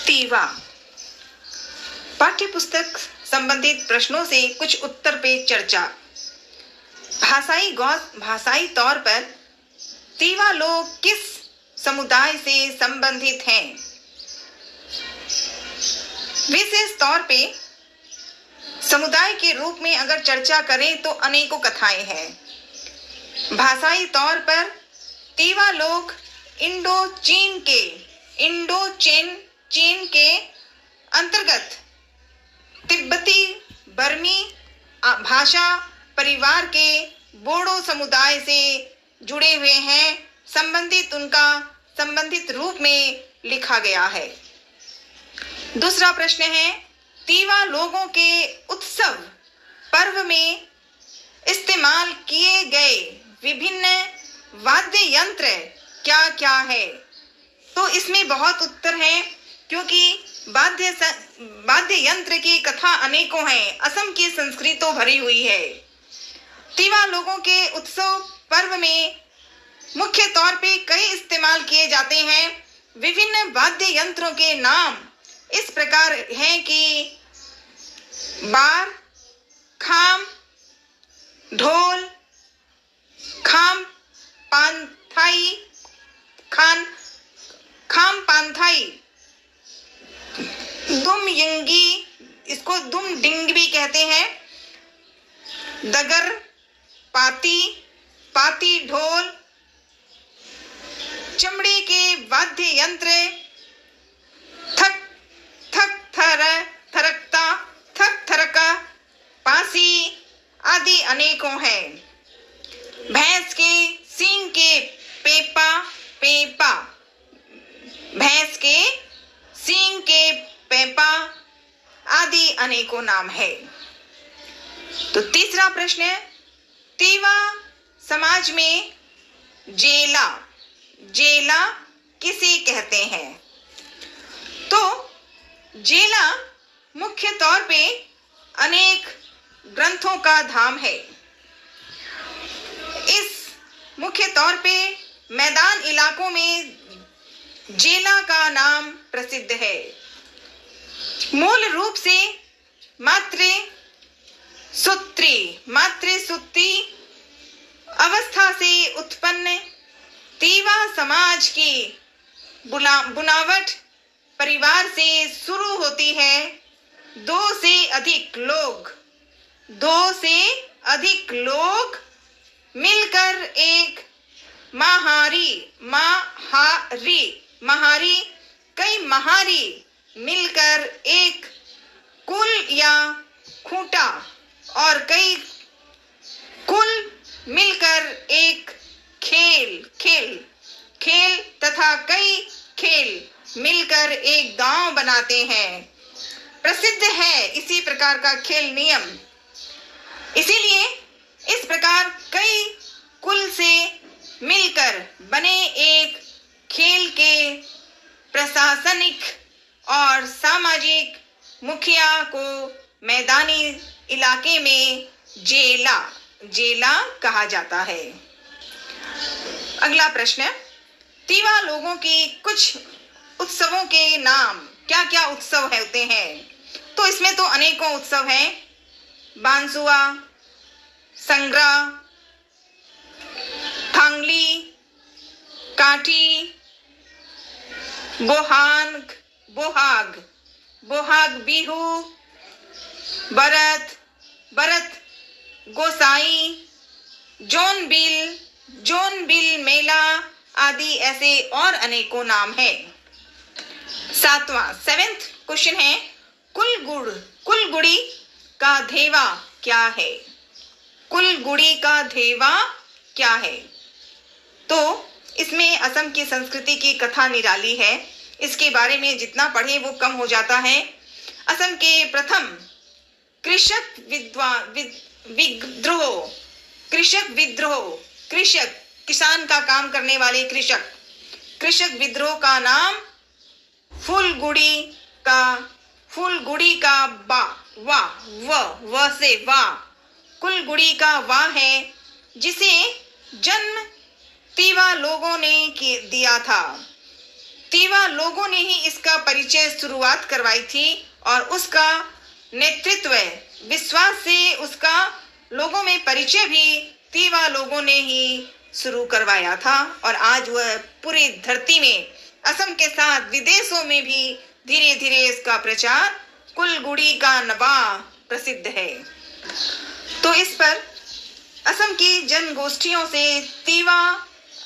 तीवा। पाठ्य पुस्तक संबंधित प्रश्नों से कुछ उत्तर पे चर्चा। भाषाई तौर पर तीवा लोग किस समुदाय से संबंधित हैं? विशेष तौर पे समुदाय के रूप में अगर चर्चा करें तो अनेकों कथाएं हैं। भाषाई तौर पर तीवा लोग चीन के अंतर्गत तिब्बती बर्मी भाषा परिवार के बोडो समुदाय से जुड़े हुए हैं। संबंधित रूप में लिखा गया है। दूसरा प्रश्न है, तीवा लोगों के उत्सव पर्व में इस्तेमाल किए गए विभिन्न वाद्य यंत्र क्या क्या है? तो इसमें बहुत उत्तर हैं, क्योंकि वाद्य यंत्र की कथा अनेकों हैं। असम की संस्कृति तो भरी हुई है। तीवा लोगों के उत्सव पर्व में मुख्य तौर पे कई इस्तेमाल किए जाते हैं। विभिन्न वाद्य यंत्रों के नाम इस प्रकार हैं कि बार, खाम, ढोल, खाम पांथाई, दुम यंगी, इसको दुम डिंग भी कहते हैं, दगर, पाती ढोल, चमड़े के वाद्य यंत्र, थरका, पासी आदि अनेकों हैं। भैंस के सींग के पेपा, भैंस के सींग के पेपा आदि अनेकों नाम है। तो तीसरा प्रश्न है, तीवा समाज में जेला किसे कहते हैं? तो जेला मुख्य तौर पे अनेक ग्रंथों का धाम है। इस मुख्य तौर पे मैदान इलाकों में जेला का नाम प्रसिद्ध है। मूल रूप से मातृसूत्री अवस्था से उत्पन्न तीवा समाज की बुनावट परिवार से शुरू होती है। दो से अधिक लोग मिलकर एक कई महारी मिलकर एक कुल या खूंटा और कई कुल मिलकर एक खेल तथा कई खेल मिलकर एक गांव बनाते हैं। प्रसिद्ध है इसी प्रकार का खेल नियम। इसीलिए इस प्रकार कई कुल से मिलकर बने एक खेल के प्रशासनिक और सामाजिक मुखिया को मैदानी इलाके में जेला कहा जाता है। अगला प्रश्न, तीवा लोगों की कुछ उत्सवों के नाम क्या क्या उत्सव होते हैं? तो इसमें तो अनेकों उत्सव हैं। बांसुआ, संग्रा, थांगली, काठी, बोहाग बिहू, बरत, गोसाई, जोनबिल मेला आदि ऐसे और अनेकों नाम है। सेवेंथ क्वेश्चन है, कुलगुड़ी का धेवा क्या है? कुलगुड़ी का धेवा क्या है? तो इसमें असम की संस्कृति की कथा निराली है। इसके बारे में जितना पढ़े वो कम हो जाता है। असम के प्रथम कृषक किसान का काम करने वाले कृषक विद्रोह का नाम कुलगुड़ी का वा है, जिसे जन्म तीवा लोगों ने दिया था। तीवा लोगों ने ही इसका परिचय शुरुआत करवाई थी और उसका नेतृत्व विश्वास से उसका लोगों में परिचय भी तीवा लोगों ने ही शुरू करवाया था। और आज वह पूरी धरती में असम के साथ विदेशों में भी धीरे धीरे इसका प्रचार कुलगुड़ी का नबा प्रसिद्ध है। तो इस पर असम की जनगोष्ठियों से तीवा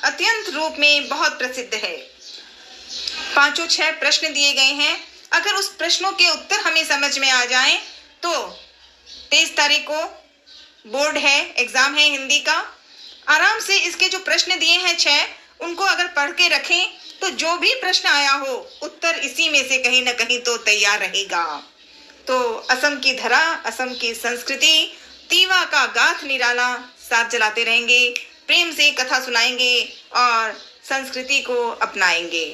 अत्यंत रूप में बहुत प्रसिद्ध है। 5-6 प्रश्न दिए गए हैं। अगर उस प्रश्नों के उत्तर हमें समझ में आ जाएं तो 23 तारीख को बोर्ड है, एग्जाम है हिंदी का। आराम से इसके जो प्रश्न दिए हैं 6, उनको अगर पढ़ के रखें तो जो भी प्रश्न आया हो उत्तर इसी में से कहीं ना कहीं तो तैयार रहेगा। तो असम की धरा, असम की संस्कृति, तीवा का गाथ निराला साथ चलाते रहेंगे, प्रेम से कथा सुनाएंगे और संस्कृति को अपनाएंगे।